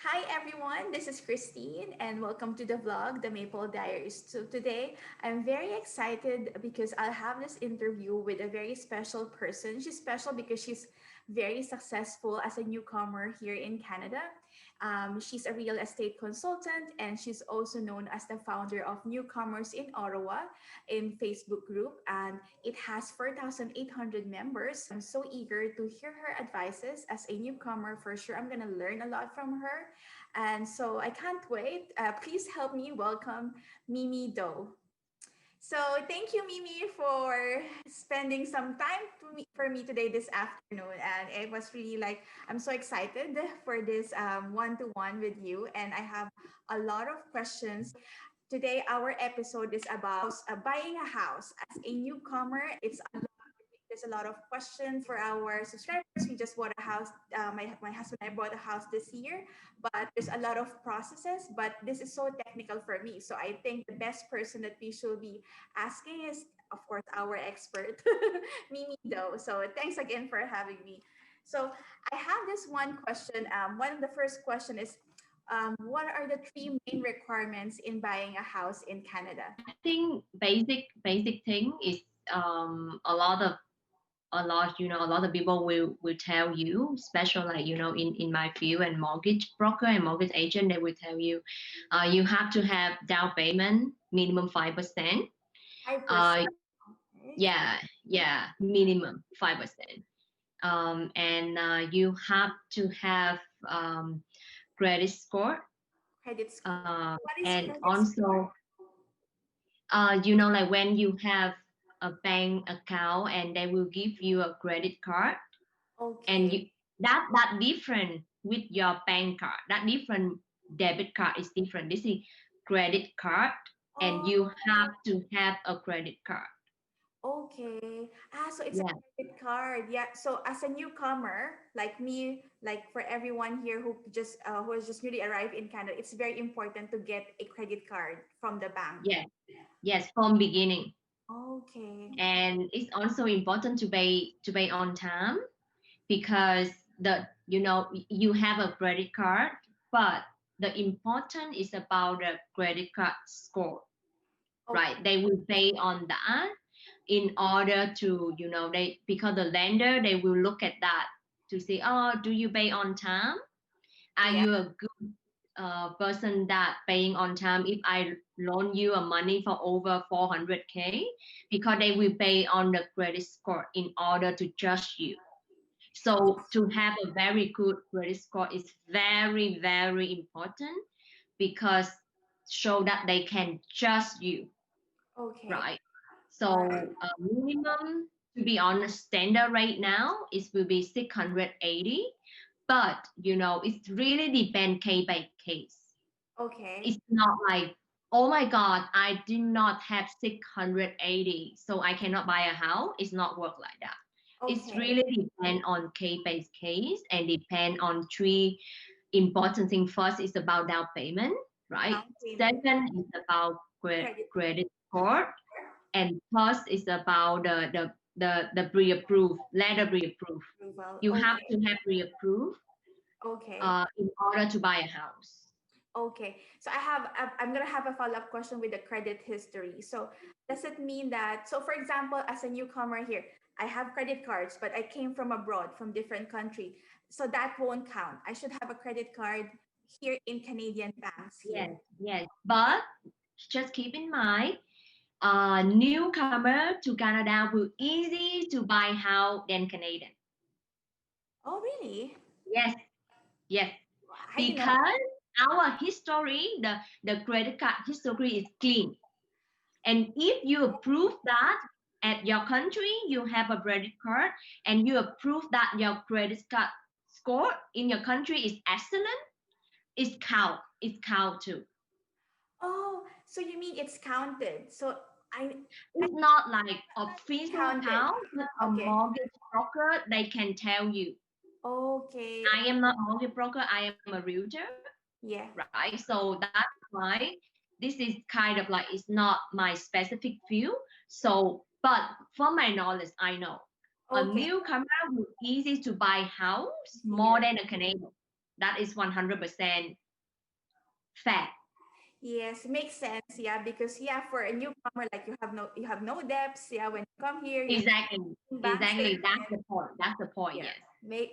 Hi everyone, this is Christine and welcome to the vlog, The Maple Diaries. So today I'm very excited because I'll have this interview with a very special person. She's special because she's very successful as a newcomer here in Canada. She's a real estate consultant and she's also known as the founder of Newcomers in Ottawa in Facebook group, and it has 4,800 members. I'm so eager to hear her advices as a newcomer. For sure, I'm going to learn a lot from her. And so I can't wait. Please help me welcome Mimi Doe. So thank you, Mimi, for spending some time for me today this afternoon. And it was really like, I'm so excited for this one-to-one with you. And I have a lot of questions. Today, our episode is about buying a house as a newcomer. There's a lot of questions for our subscribers. We just bought a house. My husband and I bought a house this year, but there's a lot of processes. But this is so technical for me. So I think the best person that we should be asking is, of course, our expert, Mimi Doe. So thanks again for having me. So I have this one question. One of the first question is, what are the three main requirements in buying a house in Canada? I think basic thing is a lot of people will tell you, especially like in my field and mortgage broker and mortgage agent, they will tell you you have to have down payment minimum 5%. 5%. uh yeah, minimum 5%. And you have to have credit score. Credit score. What is And credit score? also like when you have a bank account and they will give you a credit card, and Okay. that different with your bank card, that different debit card is different. This is credit card, and Oh, you have to have a credit card. okay. So it's a Yeah. credit card. Yeah. So as a newcomer, like me, like for everyone here who has just newly arrived in Canada, it's very important to get a credit card from the bank. Yes, yes, from beginning. Okay. And it's also important to pay on time, because you have a credit card, but the important is about the credit card score, Okay. right? They will pay on that in order to, they, because the lender, they will look at that to see, oh, do you pay on time? Are Yeah. you a good person that paying on time if I loan you a money for over 400K? Because they will pay on the credit score in order to judge you. So to have a very good credit score is very, very important, because show that they can trust you, Okay. right? All right. So minimum, to be honest, standard right now is will be 680, but it's really depend case by case. Okay. It's not like, oh my God, I did not have 680, so I cannot buy a house. It's not work like that. It's Okay. really depend on case by case, and depend on three important things. First is about down payment, right? Down payment. Second is about Credit credit score, and first is about the pre-approved letter pre-approved. approval. You have Okay. to have pre-approved Okay. in order to buy a house. Okay. So I'm gonna have a follow-up question with the credit history. So does it mean that, so for example, as a newcomer here, I have credit cards, but I came from abroad, from different country. So that won't count. I should have a credit card here in Canadian banks Yes, here. yes. But just keep in mind, newcomer to Canada will easy to buy house than Canadian. Oh, really? Yes, yes. I didn't know. Because our history, the credit card history is clean. And if you approve that at your country, you have a credit card, and you approve that your credit card score in your country is excellent, it's count too. Oh, so you mean it's counted. So I It's not like official counted. count, but a Okay. mortgage broker, they can tell you. Okay. I am not a mortgage broker, I am a realtor, Yeah. right? So that's why this is kind of like, it's not my specific field. So, but from my knowledge, I know a Okay. newcomer will easy to buy house more Here. than a Canadian. That is 100% fact. Yes, makes sense. Yeah, because yeah, for a newcomer, like you have no debts. Yeah, when you come here, you Exactly. have bank Exactly. That's statement. the point. That's the point. Yeah, Yes.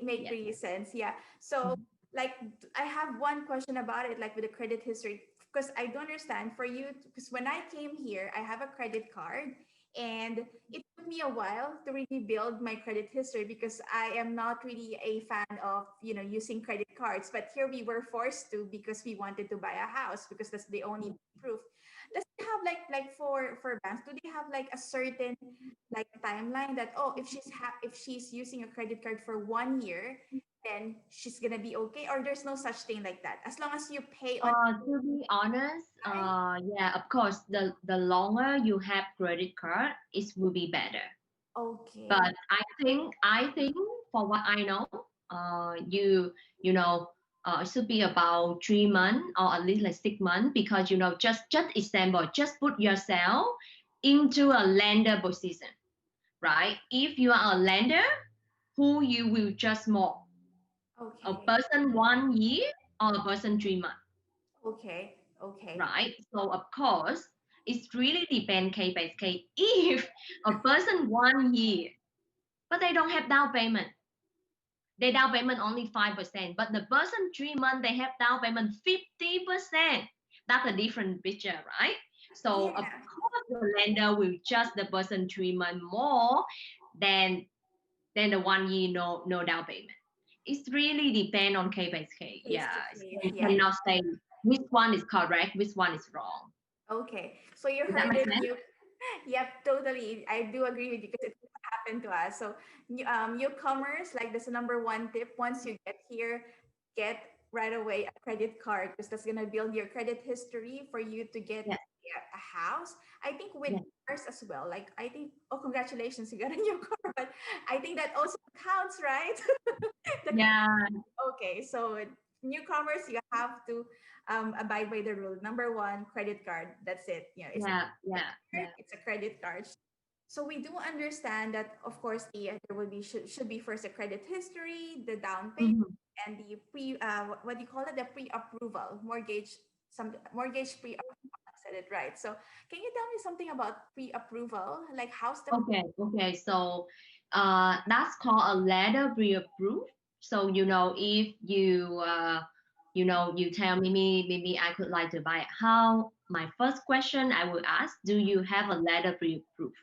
make Yes. really sense. Yeah. So Mhm. like I have one question about it, like with the credit history, because I don't understand for you. Because when I came here, I have a credit card, and it took me a while to really build my credit history because I am not really a fan of using credit cards. But here we were forced to because we wanted to buy a house because that's the only proof. Does it have like for banks? Do they have like a certain like timeline that, oh, if she's using a credit card for 1 year, then she's gonna be okay, or there's no such thing like that as long as you pay on To be honest, time? yeah, of course, the longer you have credit card, it will be better. Okay. But I think for what I know, you know, it should be about 3 months or at least like 6 months because just example, just put yourself into a lender position, right? If you are a lender, who you will just more, a Okay. person 1 year or a person 3 months, Okay. Okay. right? So of course, it's really depend case by case. If a person 1 year, but they don't have down payment, they down payment only 5%, but the person 3 months they have down payment 50%. That's a different picture, right? So of Yeah. course the lender will just the person 3 months more than the 1 year no down payment. It's really depend on case by case. Case Yeah, to so case. you Yeah. cannot say which one is correct, which one is wrong. Okay. So you Does that heard make it. sense? Yep, totally. I do agree with you because it happened to us. So, newcomers, like that's the number one tip. Once you get here, get right away a credit card because that's gonna build your credit history for you to get Yeah, a house. I think with yeah, cars as well. Like I think, oh, congratulations, you got a new car. But I think that also counts, right? the yeah, Okay, so newcomers, you have to abide by the rule. Number one, credit card. That's it. It's yeah, a yeah, card, yeah. it's a credit card. So we do understand that, of course, there will be should be first a credit history, the down payment, Mhm. and the what do you call it, the pre-approval mortgage, some mortgage pre-approval. I said it right. So can you tell me something about pre-approval? Like how's the Okay. So, that's called a letter pre-approved. So, if you tell me, maybe I could like to buy a house. My first question I will ask, do you have a letter pre-approved?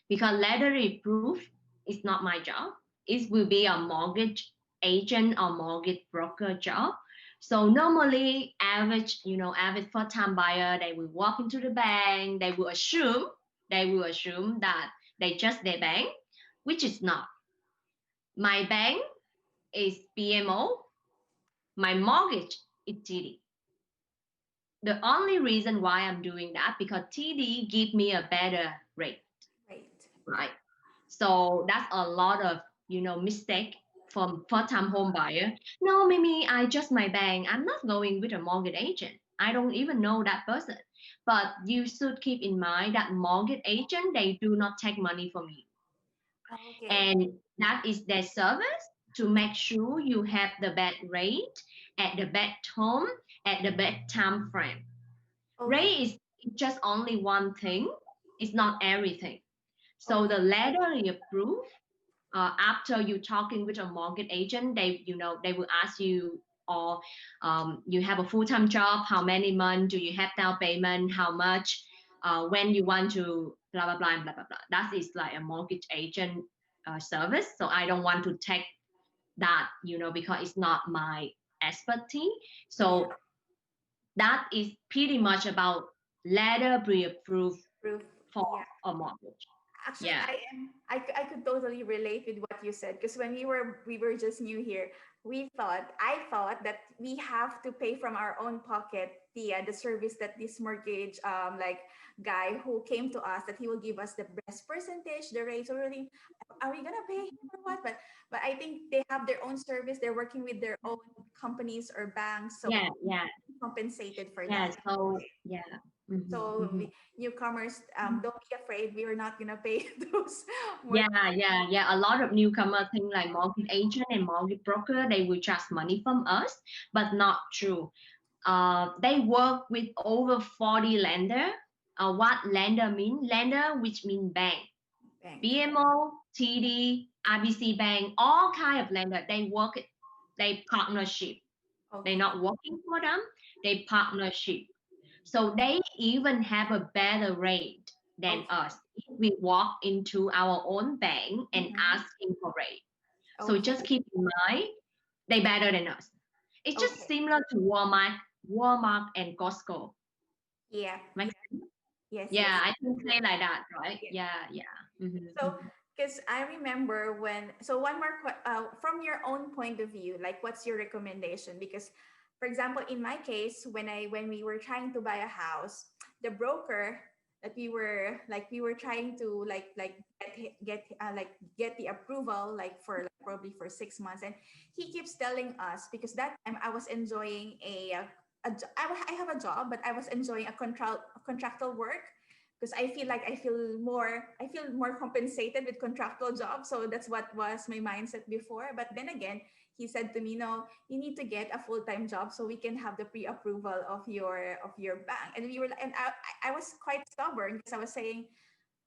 Because letter pre-approved is not my job. It will be a mortgage agent or mortgage broker job. So normally, average first-time buyer, they will walk into the bank. They will assume that they just their bank, which is not. My bank is BMO. My mortgage is TD. The only reason why I'm doing that because TD give me a better rate, right? right? So that's a lot of mistake from first time home buyer. No, maybe I just my bank. I'm not going with a mortgage agent. I don't even know that person. But you should keep in mind that mortgage agent they do not take money from you. Okay, And that is their service to make sure you have the best rate at the best term at the best time frame. okay, Rate is just only one thing. It's not everything. So okay, the letter you approve after you talking with a mortgage agent, they will ask you, or you have a full-time job, how many months do you have down payment, how much, when you want to blah blah blah and blah blah blah. That is like a mortgage agent service. So I don't want to take that, because it's not my expertise. yeah. So that is pretty much about letter pre-approved Proof. for Yeah. a mortgage. Actually, Yeah. I could totally relate with what you said because when we were just new here, I thought that we have to pay from our own pocket the service that this mortgage like guy who came to us, that he will give us the best percentage, the rates. Already, are we gonna pay him or what? But I think they have their own service. They're working with their own companies or banks, so Yeah, yeah. compensated for Yeah, that. so yeah. So Mm-hmm. newcomers, don't be afraid. We are not gonna pay those more. Yeah. A lot of newcomer think like mortgage agent and mortgage broker, they will charge money from us, but not true. They work with over 40 lender. What lender mean? Lender, which mean bank. Bank. BMO, TD, IBC Bank, all kind of lender. They partnership. They're Okay. not working for them. They partnership. So they even have a better rate than Okay. us if we walk into our own bank and Mm-hmm. asking for rate. So Okay. just keep in mind, they better than us. It's just Okay. similar to Walmart and Costco. Yeah. Make Yeah. Yes. Yeah, Yes. I can say like that, right? Yeah. Yeah. So, Mm-hmm. because I remember when, so one more, from your own point of view, like what's your recommendation? Because, for example, in my case, when we were trying to buy a house, the broker that we were trying to get the approval like for like probably for 6 months, and he keeps telling us because that time I was enjoying I have a job, but I was enjoying a contractual work because I feel more compensated with contractual jobs. So that's what was my mindset before. But then again, he said to me, "No, you need to get a full time job so we can have the pre approval of your bank." And we were and I was quite stubborn because I was saying,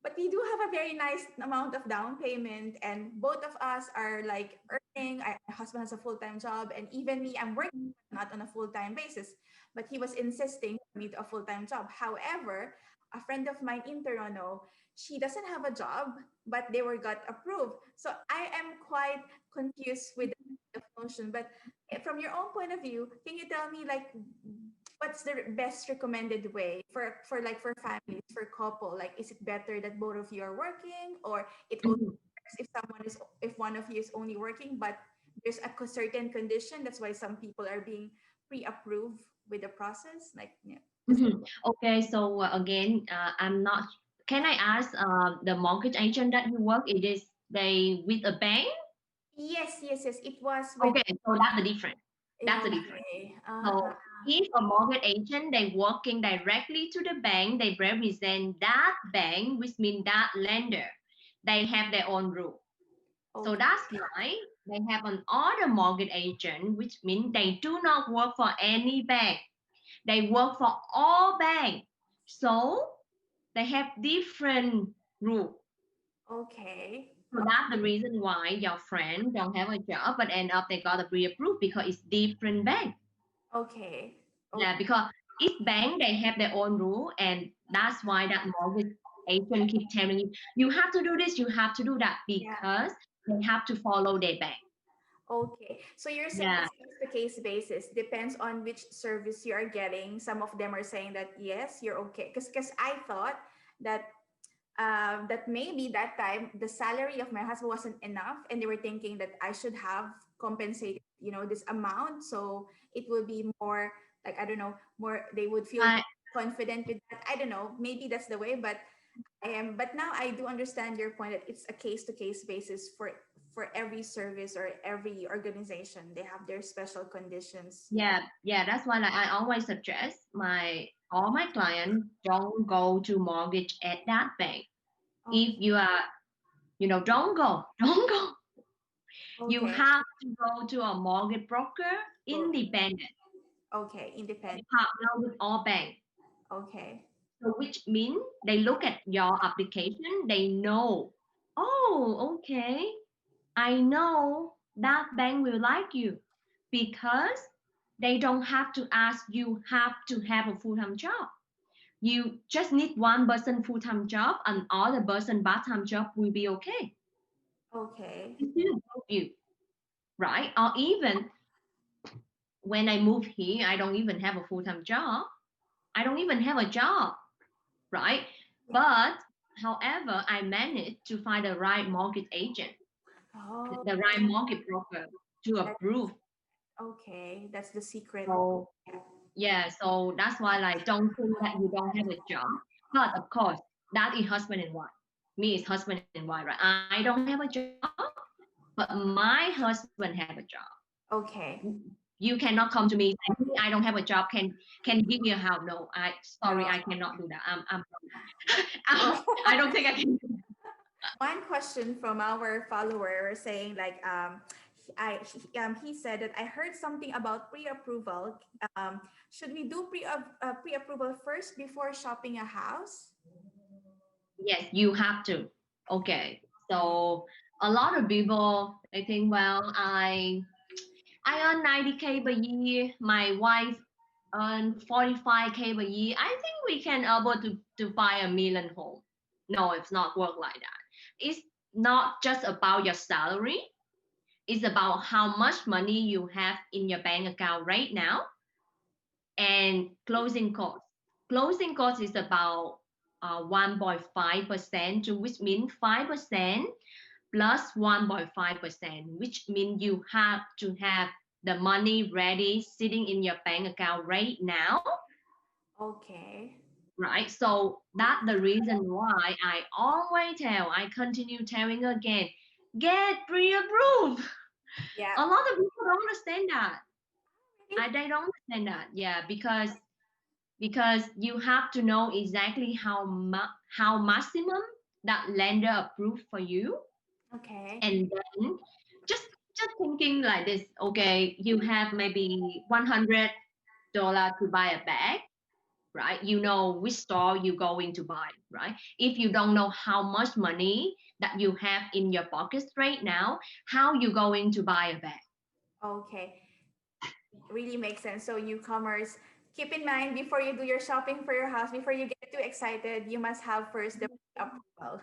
but we do have a very nice amount of down payment, and both of us are like earning. My husband has a full-time job, and even me, I'm working not on a full-time basis, but he was insisting for me to a full-time job. However, a friend of mine in Toronto, she doesn't have a job, but they were got approved. So I am quite confused with the notion. But from your own point of view, can you tell me like what's the best recommended way for families, for couple? Like, is it better that both of you are working, or it only Mm-hmm. works if one of you is only working, but there's a certain condition? That's why some people are being pre-approved with the process. Like, yeah, just Mm-hmm. Okay, so again, I'm not. Can I ask the mortgage agent that you work? It is they with a bank? yes. It was with Okay, so that's the difference. yeah. That's the difference. Okay. So if a mortgage agent they working directly to the bank, they represent that bank, which means that lender. They have their own rule. So Okay. that's why they have an other mortgage agent, which means they do not work for any bank. They work for all banks. So they have different rules. Okay. So that's the reason why your friend don't have a job, but end up they got a pre-approved because it's different bank. Okay. Yeah, because each bank they have their own rule, and that's why that mortgage agent keep telling you, you have to do this, you have to do that, Yeah. because they have to follow their bank. Okay. So you're saying Yeah. it's case to case basis. Depends on which service you are getting. Some of them are saying that yes, you're okay. Because I thought that that maybe that time the salary of my husband wasn't enough, and they were thinking that I should have compensated, this amount, so it will be more like I don't know, more they would feel I, confident with that. I don't know. Maybe that's the way, but but now I do understand your point that it's a case to case basis for every service or every organization. They have their special conditions. yeah, that's why like, I always suggest all my clients don't go to mortgage at that bank. If Okay. you are, don't go, don't go. You Okay. have to go to a mortgage broker, Go. independent. Okay. They Independent. partner with all banks. Okay. So which means they look at your application, they know, oh, okay, I know that bank will like you because they don't have to ask you have to have a full-time job. You just need one person full-time job and other person part-time job will be okay. Okay. It still help you, right? Or even when I moved here, I don't even have a full-time job. I don't even have a job, right? Yeah. But however, I managed to find the right mortgage agent, Oh, the right mortgage broker to that, approve. okay. That's the secret. So Yeah. yeah, so that's why like don't think that you don't have a job. But of course, that is husband and wife. Me is husband and wife, right? I don't have a job, but my husband have a job. Okay. You cannot come to me saying, I don't have a job. Can you give me a house? No, sorry, No. I cannot do that. I Oh. don't think I can do that. One question from our follower saying like he said that I heard something about pre-approval. Should we do pre-approval first before shopping a house? Yes, you have to. Okay. So a lot of people they think, well, I earn 90K per year. My wife earn 45K per year. I think we can able to buy a million home. No, it's not work like that. It's not just about your salary. It's about how much money you have in your bank account right now and closing costs. Closing cost is about 1.5%, which means 5% plus 1.5%, which means you have to have the money ready sitting in your bank account right now, Okay. right? So that's the reason why I continue telling again, get pre-approved. Yeah. A lot of people don't understand that. Really? They don't understand that. Yeah, because you have to know exactly how maximum that lender approved for you, Okay. and then just just thinking like this. Okay, you have maybe $100 to buy a bag, right? You know which store you going to buy, right? If you don't know how much money that you have in your pockets right now, how you going to buy a bag? Okay. Really makes sense. So newcomers, keep in mind before you do your shopping for your house, before you get too excited, you must have first the approval.